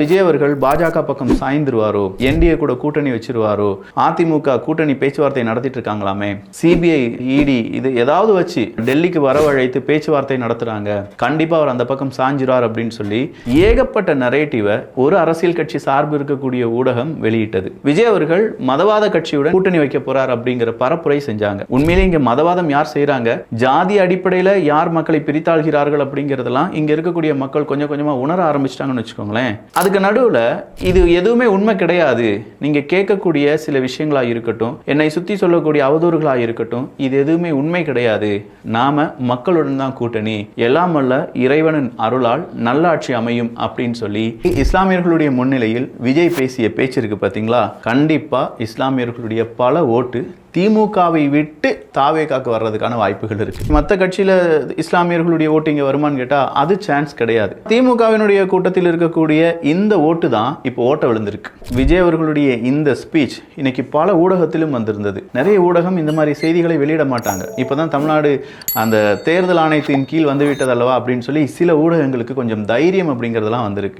விஜய் அவர்கள் பாஜக பக்கம் சாய்ந்துருவாரோ, என்டிஏ கூட கூட்டணி வச்சிருவாரோ, அதிமுக கூட்டணி பேச்சுவார்த்தை நடத்திட்டு இருக்காங்களாமே, சிபிஐ இடி இது ஏதாவது வச்சு டெல்லிக்கு வரவழைத்து பேச்சுவார்த்தை நடத்துறாங்க, கண்டிப்பா அவர் அந்த பக்கம் சாஞ்சிருவார் அப்படின்னு சொல்லி ஏகப்பட்ட நரேட்டிவை ஒரு அரசியல் கட்சி சார்பு இருக்கக்கூடிய ஊடகம் வெளியிட்டது. விஜய் அவர்கள் மதவாத கட்சியுடன் கூட்டணி வைக்க போறார் அப்படிங்கிற பரப்புரை செஞ்சாங்க. உண்மையிலே இங்க மதவாதம் யார் செய்யறாங்க, ஜாதி அடிப்படையில் யார் மக்களை பிரித்தாள்கிறார்கள் அப்படிங்கிறதெல்லாம் இங்க இருக்கக்கூடிய மக்கள் கொஞ்சம் கொஞ்சமா உணர ஆரம்பிச்சிட்டாங்கன்னு வச்சுக்கோங்களேன். அதுக்கு நடுவில் இது எதுவுமே உண்மை கிடையாது, நீங்க கேட்கக்கூடிய சில விஷயங்களா இருக்கட்டும், என்னை சுத்தி சொல்லக்கூடிய அவதூறுகளா இருக்கட்டும், இது எதுவுமே உண்மை கிடையாது, நாம மக்களுடன் தான் கூட்டணி, எல்லாம் வல்ல இறைவனின் அருளால் நல்லாட்சி அமையும் அப்படின்னு சொல்லி இஸ்லாமியர்களுடைய முன்னிலையில் விஜய் பேசிய பேச்சு இருக்கு பாத்தீங்களா, கண்டிப்பா இஸ்லாமியர்களுடைய பல ஓட்டு திமுகவை விட்டு தாவேகாக்கு வர்றதுக்கான வாய்ப்புகள் இருக்கு. மற்ற கட்சியில இஸ்லாமியர்களுடைய ஓட்டு இங்க வருமானு கேட்டா அது சான்ஸ் கிடையாது. திமுகவினுடைய கூட்டத்தில் இருக்கக்கூடிய இந்த ஓட்டு தான் இப்போ ஓட்ட விழுந்திருக்கு. விஜய் அவர்களுடைய இந்த ஸ்பீச் இன்னைக்கு பல ஊடகத்திலும் வந்திருந்தது. நிறைய ஊடகம் இந்த மாதிரி செய்திகளை வெளியிட மாட்டாங்க. இப்பதான் தமிழ்நாடு அந்த தேர்தல் ஆணையத்தின் கீழ் வந்துவிட்டது அல்லவா அப்படின்னு சொல்லி சில ஊடகங்களுக்கு கொஞ்சம் தைரியம் அப்படிங்கிறதெல்லாம் வந்திருக்கு.